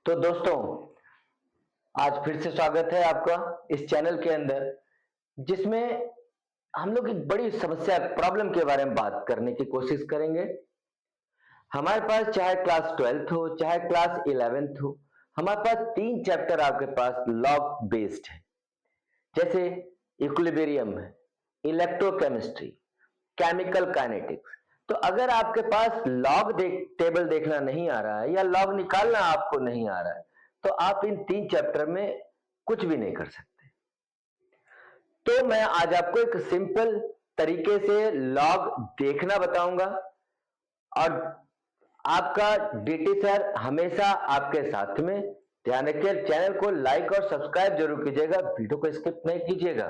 तो दोस्तों, आज फिर से स्वागत है आपका इस चैनल के अंदर, जिसमें हम लोग एक बड़ी समस्या प्रॉब्लम के बारे में बात करने की कोशिश करेंगे। हमारे पास चाहे क्लास 12th हो चाहे क्लास 11th हो, हमारे पास 3 चैप्टर आपके पास लॉग बेस्ड है, जैसे इक्विलिब्रियम है, इलेक्ट्रोकेमिस्ट्री, केमिकल काइनेटिक्स। तो अगर आपके पास टेबल देखना नहीं आ रहा है या लॉग निकालना आपको नहीं आ रहा है, तो आप इन 3 चैप्टर में कुछ भी नहीं कर सकते। तो मैं आज आपको एक सिंपल तरीके से लॉग देखना बताऊंगा, और आपका डीटी सर हमेशा आपके साथ में। ध्यान रखिए, चैनल को लाइक और सब्सक्राइब जरूर कीजिएगा, वीडियो को स्किप नहीं कीजिएगा।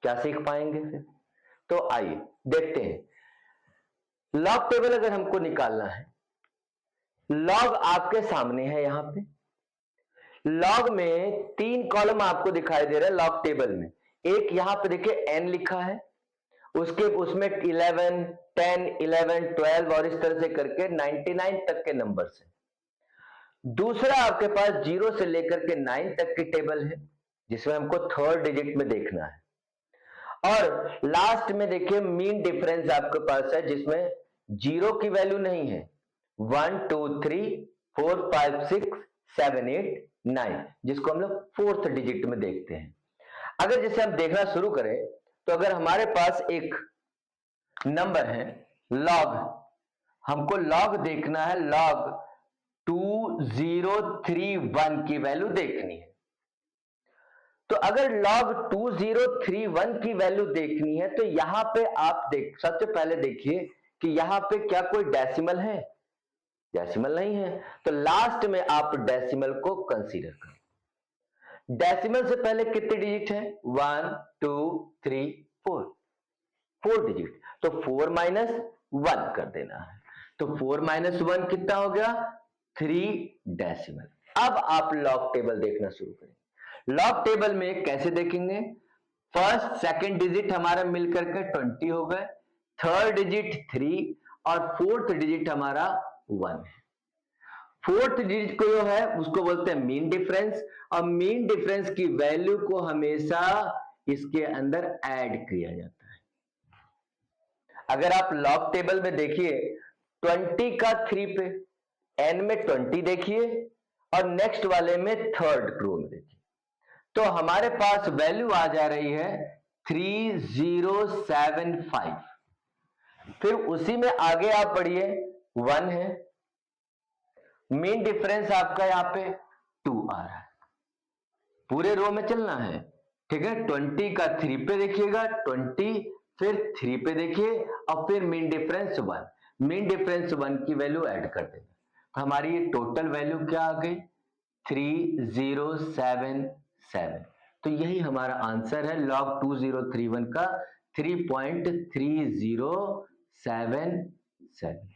क्या सीख पाएंगे फिर? तो आइए देखते हैं। लॉग टेबल अगर हमको निकालना है, लॉग आपके सामने है। यहां पे लॉग में 3 कॉलम आपको दिखाई दे रहा है लॉग टेबल में। एक यहां पे देखिए n लिखा है, उसमें 11, 10, 11, 12 और इस तरह से करके 99 तक के नंबर्स हैं। दूसरा आपके पास 0 से लेकर के 9 तक की टेबल है, जिसमें हमको थर्ड डिजिट में देखना है। और लास्ट में देखिए मीन डिफरेंस आपके पास है, जिसमें 0 की वैल्यू नहीं है। 1, 2, 3, 4, 5, 6, 7, 8, 9, जिसको हम लोग फोर्थ डिजिट में देखते हैं। अगर जैसे हम देखना शुरू करें, तो अगर हमारे पास एक नंबर है लॉग, हमको लॉग देखना है, लॉग 2031 की वैल्यू देखनी है। तो अगर log 2031 की वैल्यू देखनी है, तो यहां पे आप सबसे पहले देखिए कि यहां पे क्या कोई डेसिमल है? डेसिमल नहीं है, तो लास्ट में आप डेसिमल को कंसीडर करो। डेसिमल से पहले कितने डिजिट है? 1, 2, 3, 4 डिजिट। तो 4 माइनस 1 कर देना है। तो 4 माइनस 1 कितना हो गया? 3 डेसिमल। अब आप लॉग टेबल देखना शुरू करें। लॉग टेबल में कैसे देखेंगे? फर्स्ट सेकंड डिजिट हमारा मिलकर के 20 हो गए, थर्ड डिजिट 3 और फोर्थ डिजिट हमारा 1 है। फोर्थ डिजिट को जो है उसको बोलते हैं मीन डिफरेंस, और मीन डिफरेंस की वैल्यू को हमेशा इसके अंदर ऐड किया जाता है। अगर आप लॉग टेबल में देखिए 20 का 3 पे, n में 20 देखिए और नेक्स्ट वाले में थर्ड रो में देखिए, तो हमारे पास वैल्यू आ जा रही है 3075। फिर उसी में आगे आप पढ़िए 1 है, मीन डिफरेंस आपका यहां पे 2 आ रहा है। पूरे रो में चलना है, ठीक है। 20 का 3 पे देखिएगा 20, फिर 3 पे देखिए और फिर मीन डिफरेंस 1। मीन डिफरेंस 1 की वैल्यू ऐड कर देना, तो हमारी ये टोटल वैल्यू क्या आ गई? 3077। तो यही हमारा आंसर है लॉग 2031 का 3.3077।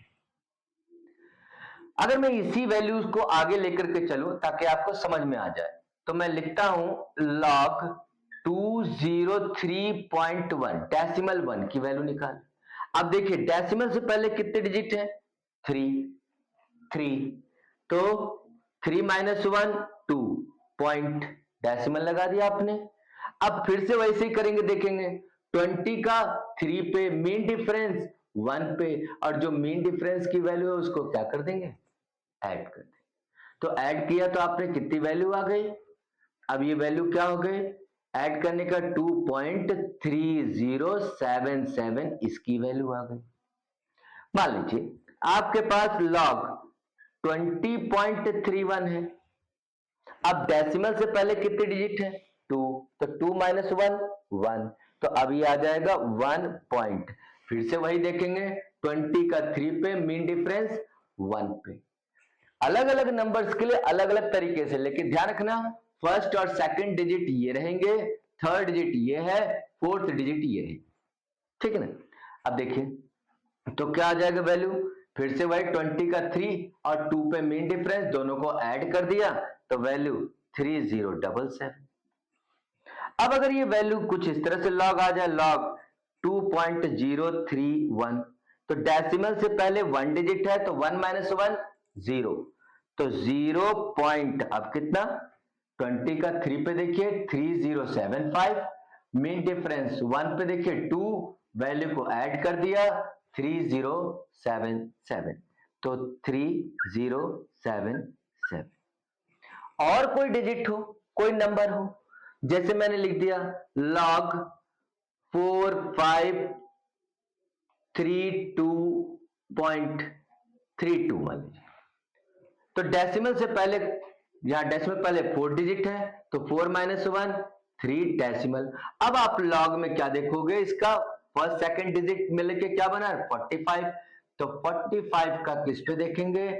अगर मैं इसी वैल्यूज को आगे लेकर के चलूं ताकि आपको समझ में आ जाए, तो मैं लिखता हूं लॉग 203.1 डेसिमल 1 की वैल्यू निकाल। अब देखिए डेसिमल से पहले कितने डिजिट है? 3, तो 3 माइनस 1 2 पॉइंट, डेसिमल लगा दिया आपने। अब फिर से वैसे ही करेंगे, देखेंगे 20 का 3 पे, मीन डिफरेंस 1 पे, और जो मीन डिफरेंस की वैल्यू है उसको क्या कर देंगे? ऐड कर देंगे। तो ऐड किया तो आपने कितनी वैल्यू आ गई? अब ये वैल्यू क्या हो गई? ऐड करने का 2.3077 इसकी वैल्यू आ गई। मान लीजिए आपके पास लॉग 20.31 है। अब डेसिमल से पहले कितने डिजिट है? 2, तो 2 माइनस 1 1, तो अब ये आ जाएगा 1 पॉइंट। फिर से वही देखेंगे 20 का 3 पे, मीन डिफरेंस 1 पे। अलग अलग नंबर्स के लिए अलग अलग तरीके से, लेकिन ध्यान रखना फर्स्ट और सेकंड डिजिट ये रहेंगे, थर्ड डिजिट ये है, फोर्थ डिजिट ये है, ठीक है ना। अब देखिए तो क्या आ जाएगा वैल्यू? फिर से वही 20 का 3 और 2 पे मीन डिफरेंस, दोनों को ऐड कर दिया तो वैल्यू 3077। अब अगर ये वैल्यू कुछ इस तरह से लॉग आ जाए, लॉग 2.031, तो डेसिमल से पहले 1 डिजिट है, तो 1 माइनस 1 0, तो 0 पॉइंट, अब कितना 20 का 3 पे देखिए 3075, मीन डिफरेंस 1 पे देखिए 2, वैल्यू को ऐड कर दिया 3077, तो 3077। और कोई डिजिट हो, कोई नंबर हो, जैसे मैंने लिख दिया log 4532.32 मान लीजिए, तो डेसिमल से पहले, यहां डेसिमल पहले 4 डिजिट है, तो 4 माइनस 1 3 डेसिमल। अब आप लॉग में क्या देखोगे, इसका फर्स्ट सेकंड डिजिट मिल के क्या बना 45, तो 45 का किस पे देखेंगे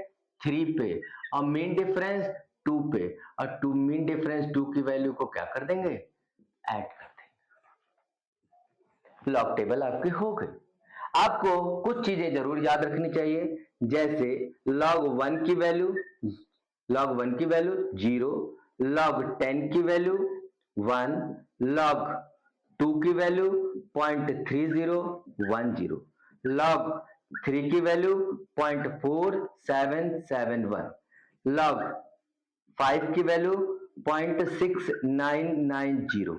3 पे, और मीन डिफरेंस 2 पे, और 2 मीन डिफरेंस 2 की वैल्यू को क्या कर देंगे ऐड कर देंगे। लॉग टेबल आपकी हो गई। आपको कुछ चीजें जरूर याद रखनी चाहिए, जैसे log 1 की वैल्यू 0, log 10 की वैल्यू 1, log 2 की वैल्यू 0.3010, log 3 की वैल्यू 0.4771, log 5 की वैल्यू 0.6990,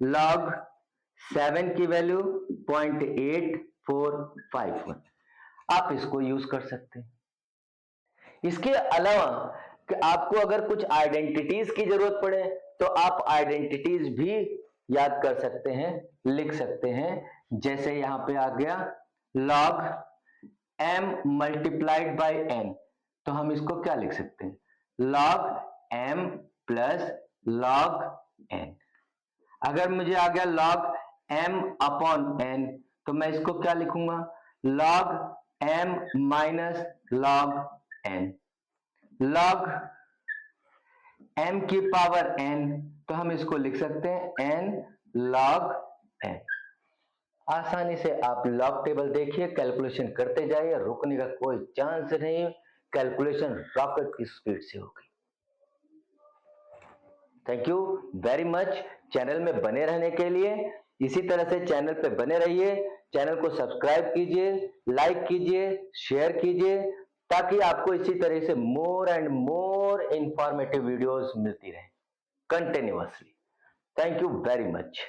log 7 की वैल्यू 0.8451। आप इसको यूज कर सकते हैं। इसके अलावा कि आपको अगर कुछ आइडेंटिटीज की जरूरत पड़े तो आप आइडेंटिटीज भी याद कर सकते हैं, लिख सकते हैं। जैसे यहां पे आ गया log m multiplied by n, तो हम इसको क्या लिख सकते हैं log m plus log n। अगर मुझे आ गया log m अपॉन n, तो मैं इसको क्या लिखूंगा log m minus log n। log m की पावर n, तो हम इसको लिख सकते हैं n log n। आसानी से आप लॉग टेबल देखिए, कैलकुलेशन करते जाइए, रुकने का कोई चांस नहीं, कैलकुलेशन रॉकेट की स्पीड से होगी। Thank you very much channel में बने रहने के लिए। इसी तरह से चैनल पे बने रहिए, चैनल को सब्सक्राइब कीजिए, लाइक कीजिए, शेयर कीजिए, ताकि आपको इसी तरह से more and more informative videos मिलती रहे continuously. Thank you very much.